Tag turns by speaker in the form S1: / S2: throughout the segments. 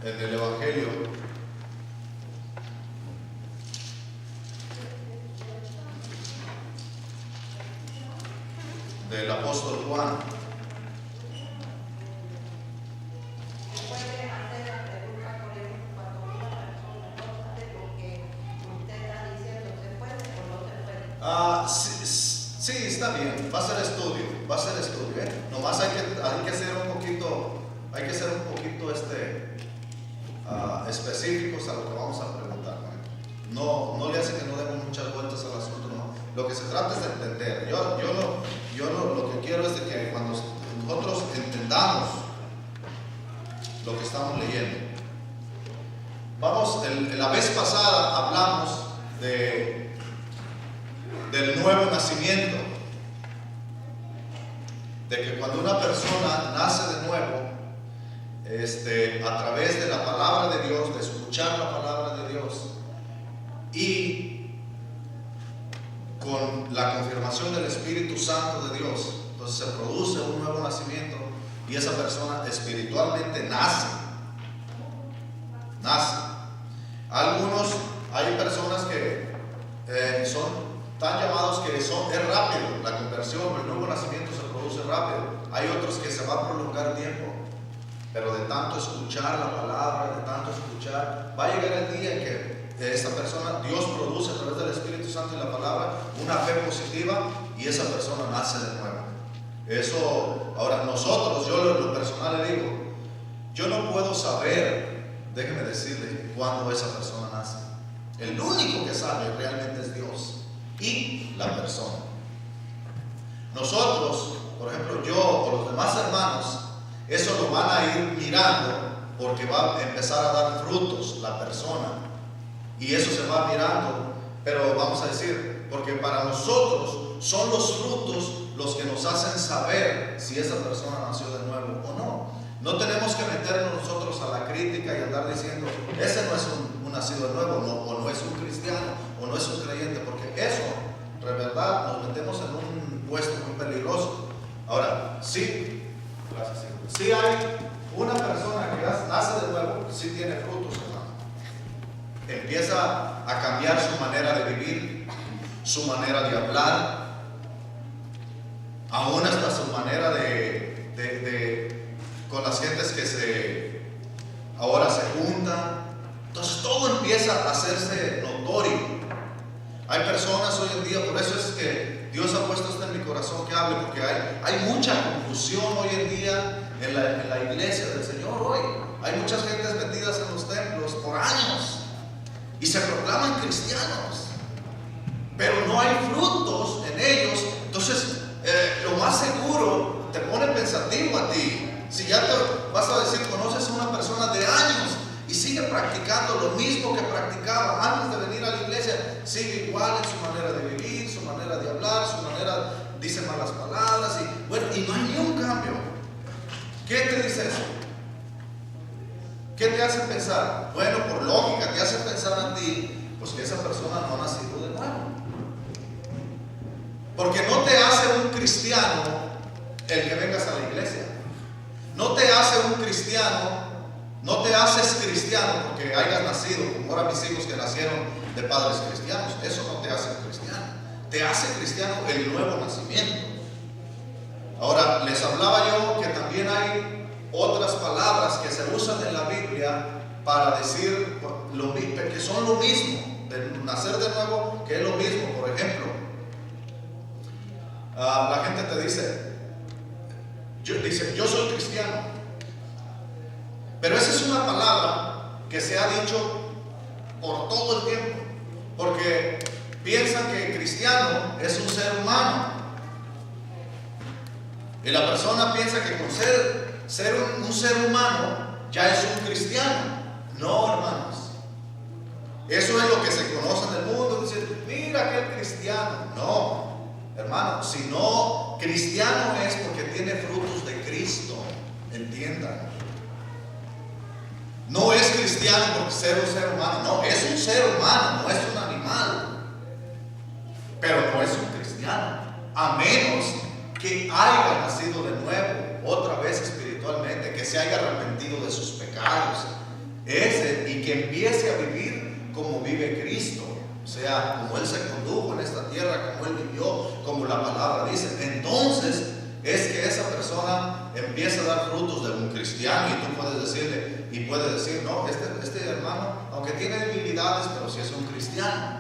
S1: en el Evangelio del apóstol Juan. Sí, está bien, va a ser estudio, ¿eh? Nomás hay que ser un poquito específicos a lo que vamos a preguntar, ¿no? No le hace que no demos muchas vueltas al asunto, no. Lo que se trata es de entender. Lo que quiero es de que cuando nosotros entendamos lo que estamos leyendo. La vez pasada hablamos del nuevo nacimiento, de que cuando una persona nace de nuevo, a través de la palabra de Dios, de escuchar la palabra de Dios y con la confirmación del Espíritu Santo de Dios, entonces se produce un nuevo nacimiento y esa persona espiritualmente nace. Hay personas que son tan llamados que es rápido, la conversión, el nuevo nacimiento se produce rápido. Hay otros que se va a prolongar tiempo, pero de tanto escuchar la palabra, de tanto escuchar, va a llegar el día en que esta persona, Dios produce a través del Espíritu Santo y la palabra una fe positiva y esa persona nace de nuevo. Eso, ahora nosotros, yo en lo personal le digo, yo no puedo saber, déjeme decirle, cuándo esa persona nace. El único que sabe realmente es Dios y la persona. Nosotros, por ejemplo, yo o los demás hermanos, eso lo van a ir mirando porque va a empezar a dar frutos la persona y eso se va mirando, pero vamos a decir, porque para nosotros son los frutos los que nos hacen saber si esa persona nació de nuevo o no. No tenemos que meternos nosotros a la crítica y andar diciendo, ese no es un nacido de nuevo, o no es un cristiano, o no es un creyente, porque eso, de verdad, nos metemos en un puesto muy peligroso. Ahora, sí hay una persona que nace de nuevo, sí tiene frutos, hermano. Empieza a cambiar su manera de vivir, su manera de hablar, aún hasta su manera con las gentes que ahora se juntan. Entonces todo empieza a hacerse notorio. Hay personas hoy en día, por eso es que Dios ha puesto esto en mi corazón que hable, porque hay mucha confusión hoy en día en la iglesia del Señor hoy. Hay muchas gentes metidas en los templos por años y se proclaman cristianos, pero no hay frutos en ellos. Entonces lo más seguro te pone pensativo a ti. Si ya te vas a decir, conoces a una persona de años y sigue practicando lo mismo que practicaba antes de venir a la iglesia, sigue igual en su manera de vivir, su manera de hablar, su manera, dice malas palabras y no hay ni un cambio. ¿Qué te dice eso? ¿Qué te hace pensar? Bueno, por lógica, te hace pensar a ti, pues que esa persona no ha nacido de nuevo. Porque no te hace un cristiano el que vengas a la iglesia. No te hace un cristiano, no te haces cristiano porque hayas nacido, como ahora mis hijos que nacieron de padres cristianos. Eso no te hace cristiano. Te hace cristiano el nuevo nacimiento. Ahora, les hablaba yo que también hay otras palabras que se usan en la Biblia para decir que son lo mismo, de nacer de nuevo, que es lo mismo. Por ejemplo, la gente te dice, yo soy cristiano, pero esa es una palabra que se ha dicho por todo el tiempo, porque piensan que cristiano es un ser humano y la persona piensa que con ser un ser humano ya es un cristiano. No, hermanos, eso es lo que se conoce en el mundo, dicen, mira aquel cristiano. No, hermano, si no, cristiano es porque tiene frutos de Cristo, entiendan. No es cristiano porque ser un ser humano, no, es un ser humano, no es un animal, pero no es un cristiano, a menos que haya nacido de nuevo, otra vez espiritualmente, que se haya arrepentido de sus pecados, ese, y que empiece a vivir como vive Cristo. O sea, como Él se condujo en esta tierra, como Él vivió, como la palabra dice. Entonces es que esa persona empieza a dar frutos de un cristiano, y tú puedes decirle, y puede decir, no, este hermano, aunque tiene debilidades, pero sí es un cristiano.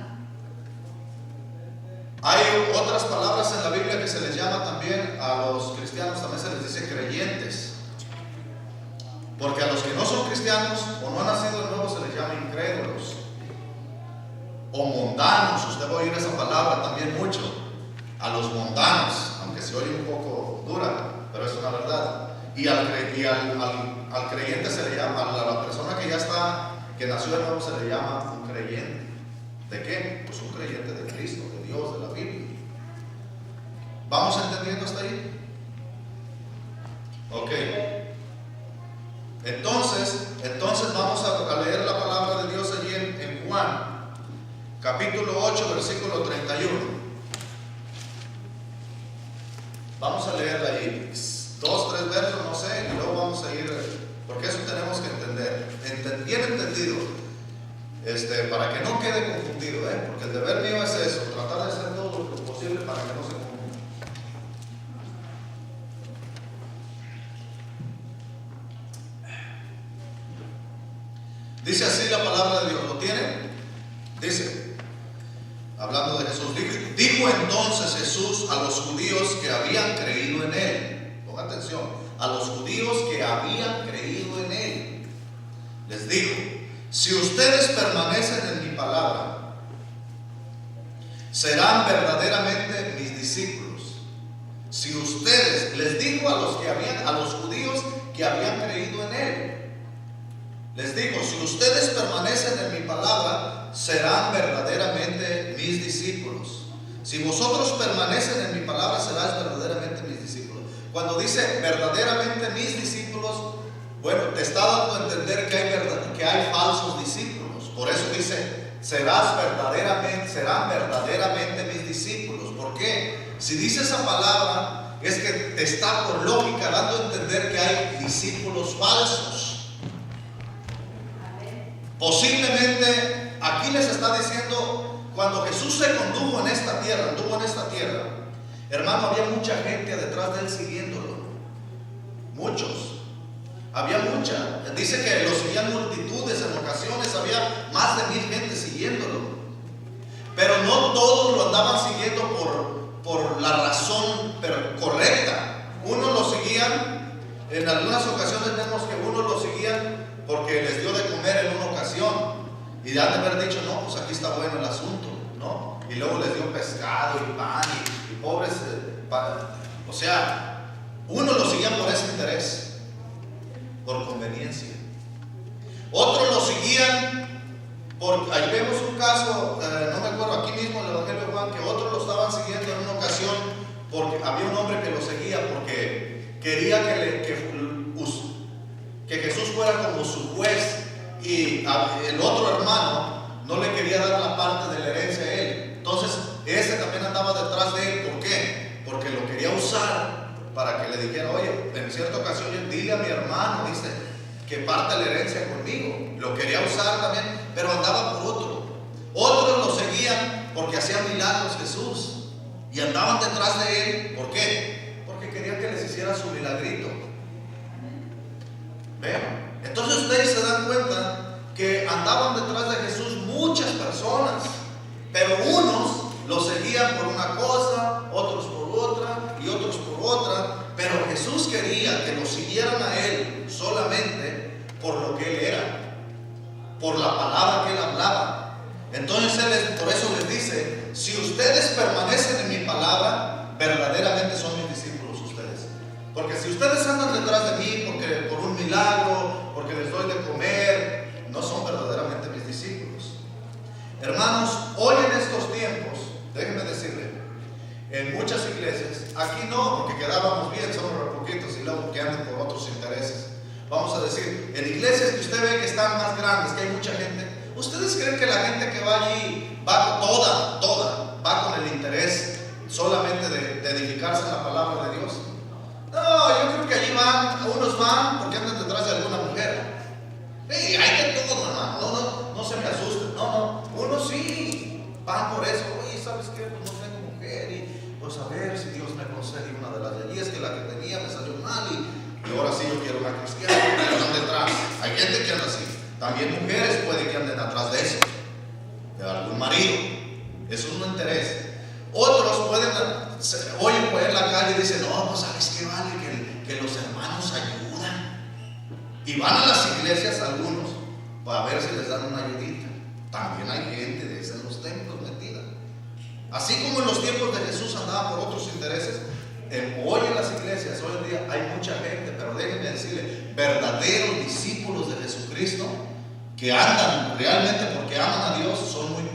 S1: Hay otras palabras en la Biblia que se les llama también a los cristianos, también se les dice creyentes. Porque a los que no son cristianos o no han nacido de nuevo se les llama incrédulos o mundanos. Usted va a oír esa palabra también mucho, a los mundanos, aunque se oye un poco dura, pero es una verdad. Y al creyente se le llama, a la persona que ya está, que nació de nuevo, se le llama un creyente. ¿De qué? Pues un creyente de Cristo, de Dios, de la Biblia. ¿Vamos entendiendo hasta ahí? Ok. Entonces vamos a leer la palabra de Dios allí en Juan, capítulo 8, versículo 31. Vamos a leerla allí. 2, 3 versos, no sé, y luego vamos a ir, porque eso tenemos que entender. Bien entendido. Para que no quede confundido, porque el deber mío es eso, tratar de hacer todo lo posible para que no se confunda. Dice así la palabra de Dios, ¿lo tienen? Dice, hablando de Jesús, dijo entonces Jesús a los judíos que habían creído en Él, ponga atención, a los judíos que habían creído en Él, les dijo: si ustedes permanecen en mi palabra, serán verdaderamente mis discípulos. Si ustedes, les dijo a los judíos que habían creído en Él, les dijo: si ustedes permanecen en mi palabra, serán verdaderamente mis discípulos. Si vosotros permanecen en mi palabra, serán verdaderamente mis discípulos. Cuando dice verdaderamente mis discípulos, bueno, te está dando a entender que hay falsos discípulos. Por eso dice, serán verdaderamente mis discípulos. ¿Por qué? Si dice esa palabra, es que te está por lógica dando a entender que hay discípulos falsos. Posiblemente aquí les está diciendo, cuando Jesús se condujo en esta tierra, anduvo en esta tierra, hermano, había mucha gente detrás de Él siguiéndolo. Muchos. Había mucha. Dice que lo seguían multitudes, en ocasiones había más de 1000 gente siguiéndolo. Pero no todos lo andaban siguiendo por la razón correcta. Unos lo seguían, en algunas ocasiones vemos que unos lo seguían porque les dio de comer en una ocasión. Y han de haber dicho, no, pues aquí está bueno el asunto, ¿no? Y luego les dio pescado y pan y pobres. O sea, unos lo seguían por ese interés, por conveniencia. Otros lo seguían ahí vemos un caso, no me acuerdo, aquí mismo en el Evangelio de Juan, que otros lo estaban siguiendo en una ocasión porque había un hombre que lo seguía porque quería que Jesús fuera como su juez, y el otro hermano no le quería dar la parte de la herencia a él. Entonces ese también andaba detrás de él. ¿Por qué? Porque lo quería usar para que le dijera, oye, en cierta ocasión dile a mi hermano, dice, que parte la herencia conmigo. Lo quería usar también, pero andaba por otro. Otros lo seguían porque hacía milagros Jesús y andaban detrás de él. ¿Por qué? Porque querían que les hiciera su milagrito. ¿Ven? Entonces ustedes se dan cuenta que andaban detrás de Jesús muchas personas, pero unos lo seguían por una cosa, otros por otra y otros por otra. Pero Jesús quería que lo siguieran a Él solamente por lo que Él era, por la palabra que Él hablaba. Entonces por eso les dice, si ustedes permanecen en mi palabra, verdaderamente son mis discípulos ustedes. Porque si ustedes andan detrás de mí por un milagro, porque les doy de comer, no son verdaderamente mis discípulos. Hermanos, hoy en estos tiempos, déjenme decirle, en muchas iglesias, aquí no, porque quedábamos bien, somos re poquitos y luego que andan por otros intereses. Vamos a decir, en iglesias que usted ve que están más grandes, que hay mucha gente, ¿ustedes creen que la gente que va allí va va con el interés solamente de edificarse en la palabra de Dios? No, yo creo que allí unos van porque andan detrás de alguna mujer. Hey, hay de gente que anda así. También mujeres puede que anden atrás de eso, de algún marido. Eso no interesa. Otros pueden, oyen por ahí en la calle y dicen, no, pues sabes qué vale, que los hermanos ayudan. Y van a las iglesias algunos para ver si les dan una ayudita. También hay gente de esas en los templos metida. Así como en los tiempos de Jesús andaban por otros intereses, hoy en las iglesias, hoy en día hay mucha gente, pero déjenme decirle, verdaderos discípulos de Jesucristo que andan realmente porque aman a Dios, son muy